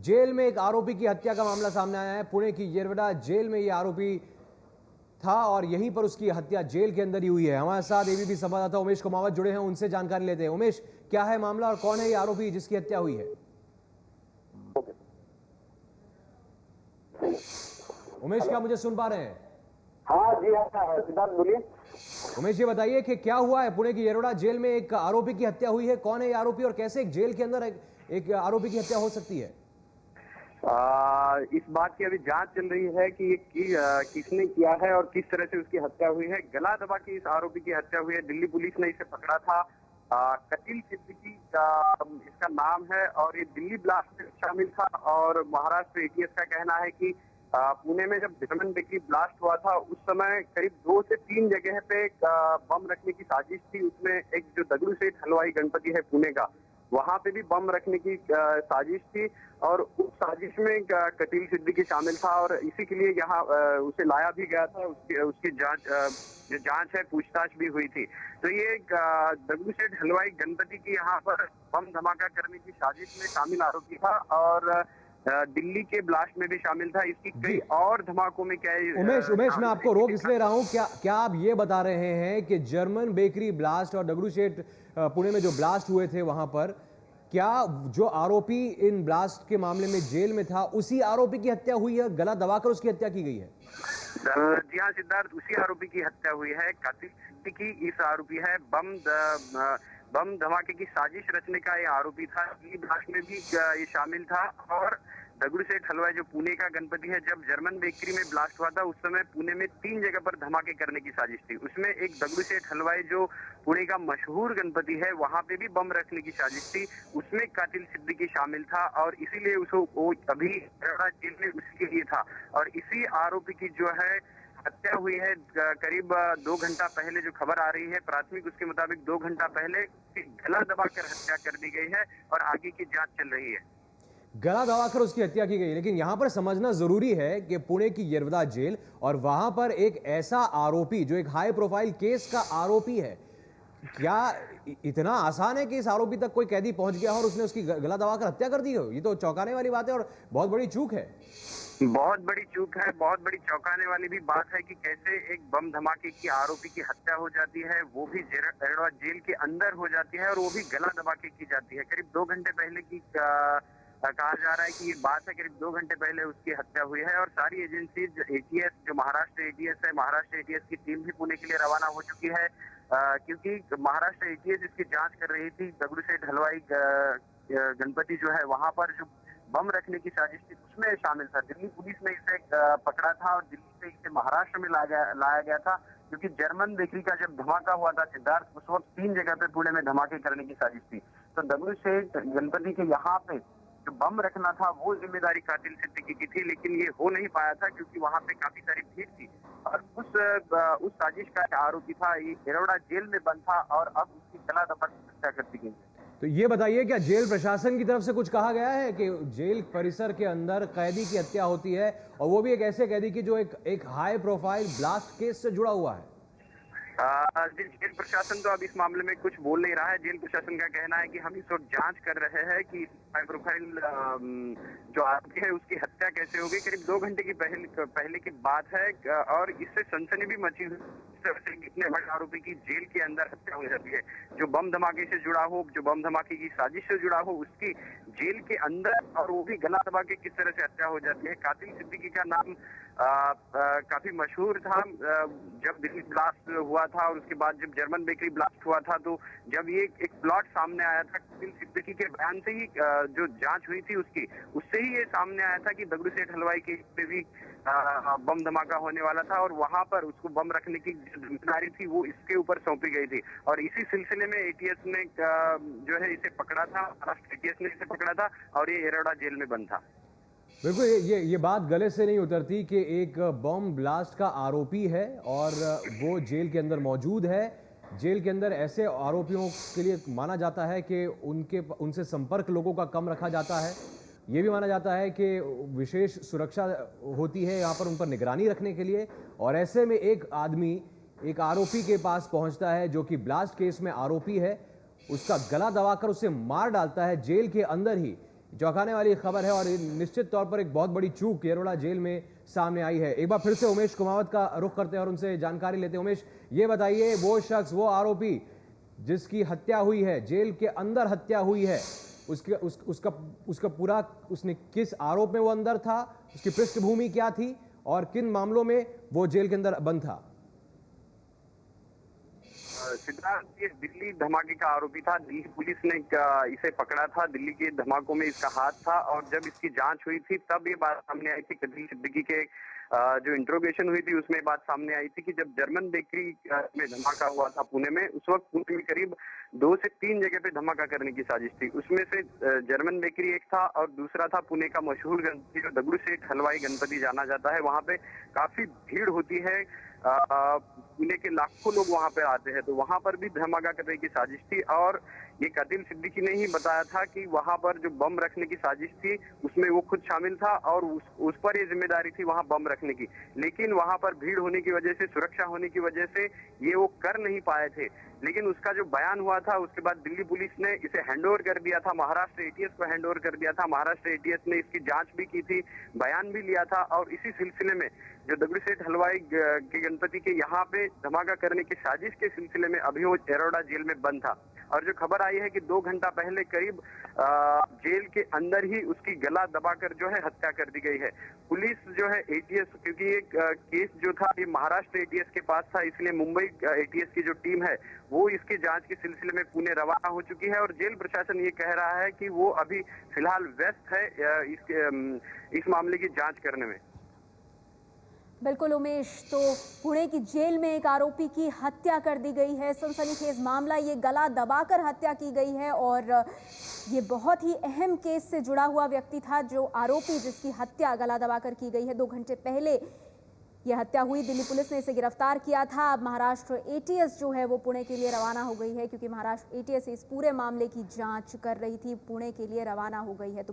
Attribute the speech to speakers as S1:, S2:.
S1: Jail में एक आरोपी की हत्या का मामला सामने आया है। पुणे की येरवडा जेल में ये आरोपी था और यहीं पर उसकी हत्या जेल के अंदर ही हुई है। हमारे साथ एबीपी संवाददाता उमेश कुमावत जुड़े हैं, उनसे जानकारी लेते हैं। उमेश, क्या है मामला और कौन है ये आरोपी जिसकी हत्या हुई है? उमेश, क्या मुझे सुन पा रहे हैं?
S2: हाँ जी, हाँ सिद्धार्थ बोलिए।
S1: उमेश, ये बताइए कि क्या हुआ है? पुणे की येरवडा जेल में एक आरोपी की हत्या हुई है। कौन है ये आरोपी और कैसे एक जेल के अंदर एक आरोपी की हत्या हो सकती है?
S2: इस बात की अभी जांच चल रही है कि किसने किया है और किस तरह से उसकी हत्या हुई है। गला दबा के इस आरोपी की हत्या हुई है। दिल्ली पुलिस ने इसे पकड़ा था। कतिल सिद्दीकी इसका नाम है और ये दिल्ली ब्लास्ट में शामिल था। और महाराष्ट्र एटीएस का कहना है कि पुणे में जब जर्मन बेकरी ब्लास्ट हुआ था उस समय करीब 2 से 3 जगह पे बम रखने की साजिश थी। उसमें एक जो दगड़ू सेठ हलवाई गणपति है पुणे का, वहां पे भी बम रखने की साजिश थी और उस साजिश में कतील सिद्दीकी शामिल था और इसी के लिए यहाँ उसे लाया भी गया था। उसकी जांच है, पूछताछ भी हुई थी। तो ये दगड़ू सेठ हलवाई गणपति की यहाँ पर बम धमाका करने की साजिश में शामिल आरोपी था और दिल्ली के ब्लास्ट में भी शामिल था। इसकी कई और धमाकों में क्या है।
S1: उमेश, मैं आपको रोक इसलिए रहा हूं, क्या आप ये बता रहे हैं कि जर्मन बेकरी ब्लास्ट और दगड़ू सेठ पुणे में जो ब्लास्ट हुए थे वहां पर, क्या जो आरोपी इन ब्लास्ट के मामले में जेल में था उसी आरोपी की हत्या हुई है? गला दबाकर उसकी हत्या की गई है?
S2: जी हाँ सिद्धार्थ, उसी आरोपी की हत्या हुई है। कतिल सिद्दीकी इस आरोपी है। बम धमाके की साजिश रचने का ये आरोपी था। दिल्ली ब्लास्ट में भी ये शामिल था। और दगड़ू सेठ हलवाई जो पुणे का गणपति है, जब जर्मन बेकरी में ब्लास्ट हुआ था उस समय पुणे में 3 जगह पर धमाके करने की साजिश थी। उसमें एक दगड़ू सेठ हलवाई जो पुणे का मशहूर गणपति है वहां पे भी बम रखने की साजिश थी। उसमें कतिल सिद्दीकी शामिल था और इसीलिए उसको अभी जेल में उसके लिए था। और इसी आरोपी की जो है हत्या हुई है करीब 2 घंटा पहले। जो खबर आ रही है प्राथमिक उसके मुताबिक 2 घंटा पहले गला दबाकर हत्या कर दी गई है और आगे की जांच चल रही है।
S1: गला दबाकर उसकी हत्या की गई। लेकिन यहां पर समझना जरूरी है कि पुणे की येरवडा जेल और वहां पर एक ऐसा आरोपी जो एक हाई प्रोफाइल केस का आरोपी है, क्या इतना आसान है कि इस आरोपी तक कोई कैदी पहुंच गया और उसने उसकी गला दबाकर हत्या कर दी हो? ये तो चौंकाने वाली बात है और बहुत बड़ी चूक है।
S2: बहुत बड़ी चूक है, बहुत बड़ी चौंकाने वाली भी बात है कि कैसे एक बम धमाके की आरोपी की हत्या हो जाती है, वो भी येरवडा जेल के अंदर हो जाती है और वो भी गला दबा के की जाती है। करीब 2 घंटे पहले की कहा जा रहा है कि ये बात है, करीब 2 घंटे पहले उसकी हत्या हुई है। और सारी एजेंसी एटीएस, जो महाराष्ट्र एटीएस है, महाराष्ट्र एटीएस की टीम भी पुणे के लिए रवाना हो चुकी है क्योंकि महाराष्ट्र एटीएस इसकी जांच कर रही थी। दगड़ू सेठ हलवाई गणपति जो है वहां पर जो बम रखने की साजिश थी उसमें शामिल था। दिल्ली पुलिस ने इसे पकड़ा था और दिल्ली से इसे महाराष्ट्र में लाया गया था क्योंकि जर्मन बेकरी का जब धमाका हुआ था सिद्धार्थ, उस वक्त 3 जगह पे पुणे में धमाके करने की साजिश थी। तो दगड़ू सेठ गणपति के यहाँ पे जो बम रखना था वो जिम्मेदारी कतिल सिद्दीकी की थी, लेकिन ये हो नहीं पाया था क्योंकि वहां पे काफी सारी भीड़ थी और उस साजिश का आरोपी था। ये येरवडा जेल में बंद था और अब उसकी गला दबाकर हत्या कर दी गई है।
S1: तो ये बताइए, क्या जेल प्रशासन की तरफ से कुछ कहा गया है कि जेल परिसर के अंदर कैदी की हत्या होती है और वो भी एक ऐसे कैदी की जो एक हाई प्रोफाइल ब्लास्ट केस से जुड़ा हुआ है?
S2: जेल प्रशासन तो अब इस मामले में कुछ बोल नहीं रहा है। जेल प्रशासन का कहना है कि हम इस वक्त जांच कर रहे हैं कि हाई प्रोफाइल जो आरोपी है उसकी हत्या कैसे हो गई। करीब 2 घंटे की पहले की बात है और इससे सनसनी भी मची हुई। इतने बड़े आरोपी की जेल के अंदर हत्या हो जाती है, जो बम धमाके से जुड़ा हो, जो बम धमाके की साजिश से जुड़ा हो, उसकी जेल के अंदर, और वो भी गला दबा के किस तरह से हत्या हो जाती है। कतिल सिद्दीकी का नाम काफी मशहूर था। जब दिल्ली ब्लास्ट हुआ था और उसके बाद जब जर्मन बेकरी ब्लास्ट हुआ था तो जब ये एक प्लॉट सामने आया था, कतिल सिद्दीकी के बयान से ही जो जांच हुई थी उससे ही ये सामने आया था कि दगड़ू सेठ हलवाई के पे भी बम धमाका होने वाला था और वहां पर उसको बम रखने की जिम्मेदारी थी वो इसके ऊपर सौंपी गई थी। और इसी सिलसिले में एटीएस ने जो है इसे पकड़ा था, महाराष्ट्र एटीएस ने इसे पकड़ा था और ये येरवडा जेल में बंद था।
S1: बिल्कुल, ये बात गले से नहीं उतरती कि एक बम ब्लास्ट का आरोपी है और वो जेल के अंदर मौजूद है। जेल के अंदर ऐसे आरोपियों के लिए माना जाता है कि उनसे संपर्क लोगों का कम रखा जाता है। ये भी माना जाता है कि विशेष सुरक्षा होती है यहाँ पर उन पर निगरानी रखने के लिए। और ऐसे में एक आदमी एक आरोपी के पास पहुंचता है जो कि ब्लास्ट केस में आरोपी है, उसका गला दबाकर उसे मार डालता है जेल के अंदर ही। चौंकाने वाली खबर है और ये निश्चित तौर पर एक बहुत बड़ी चूक येरवड़ा जेल में सामने आई है। एक बार फिर से उमेश कुमावत का रुख करते हैं और उनसे जानकारी लेते हैं। उमेश, ये बताइए, वो शख्स, वो आरोपी जिसकी हत्या हुई है, जेल के अंदर हत्या हुई है, उसका पूरा, उसने किस आरोप में वो अंदर था, उसकी पृष्ठभूमि क्या थी और किन मामलों में वो जेल के अंदर बंद था?
S2: सिद्धार्थ, ये दिल्ली धमाके का आरोपी था। दिल्ली पुलिस ने इसे पकड़ा था। दिल्ली के धमाकों में इसका हाथ था और जब इसकी जांच हुई थी तब ये बात सामने आई थी। कदीर सिद्दीकी के जो इंट्रोगेशन हुई थी उसमें बात सामने आई थी कि जब जर्मन बेकरी में धमाका हुआ था पुणे में, उस वक्त पुणे में करीब 2 से 3 जगह पे धमाका करने की साजिश थी। उसमें से जर्मन बेकरी एक था और दूसरा था पुणे का मशहूर गणपति, जो दगड़ू सेठ हलवाई गणपति जाना जाता है। वहां पे काफी भीड़ होती है, पुणे के लाखों लोग वहां पे आते हैं, तो वहां पर भी धमाका करने की साजिश थी। और ये कदीर सिद्दीकी ने ही बताया था कि वहां पर जो बम रखने की साजिश थी उसमें वो खुद शामिल था और उस पर ये जिम्मेदारी थी वहां बम रखने की। लेकिन वहां पर भीड़ होने की वजह से, सुरक्षा होने की वजह से ये वो कर नहीं पाए थे। लेकिन उसका जो बयान हुआ था उसके बाद दिल्ली पुलिस ने इसे हैंडओवर कर दिया था, महाराष्ट्र एटीएस को हैंडओवर कर दिया था। महाराष्ट्र एटीएस ने इसकी जांच भी की थी, बयान भी लिया था और इसी सिलसिले में जो दगड़ू सेठ हलवाई के गणपति के यहाँ पे धमाका करने की साजिश के सिलसिले में अभी वो येरवड़ा जेल में बंद था। और जो खबर आई है कि 2 घंटा पहले करीब जेल के अंदर ही उसकी गला दबाकर जो है हत्या कर दी गई है। पुलिस जो है एटीएस, क्योंकि ये केस जो था ये महाराष्ट्र एटीएस के पास था, इसलिए मुंबई एटीएस की जो टीम है वो इसकी जांच के सिलसिले में पुणे रवाना हो चुकी है। और जेल प्रशासन ये कह रहा है कि वो अभी फिलहाल व्यस्त है इस मामले की जांच करने में।
S3: बिल्कुल उमेश, तो पुणे की जेल में एक आरोपी की हत्या कर दी गई है। सनसनीखेज मामला, ये गला दबाकर हत्या की गई है और ये बहुत ही अहम केस से जुड़ा हुआ व्यक्ति था, जो आरोपी जिसकी हत्या गला दबाकर की गई है। 2 घंटे पहले यह हत्या हुई, दिल्ली पुलिस ने इसे गिरफ्तार किया था। अब महाराष्ट्र एटीएस जो है वो पुणे के लिए रवाना हो गई है, क्योंकि महाराष्ट्र एटीएस इस पूरे मामले की जांच कर रही थी, पुणे के लिए रवाना हो गई है। तो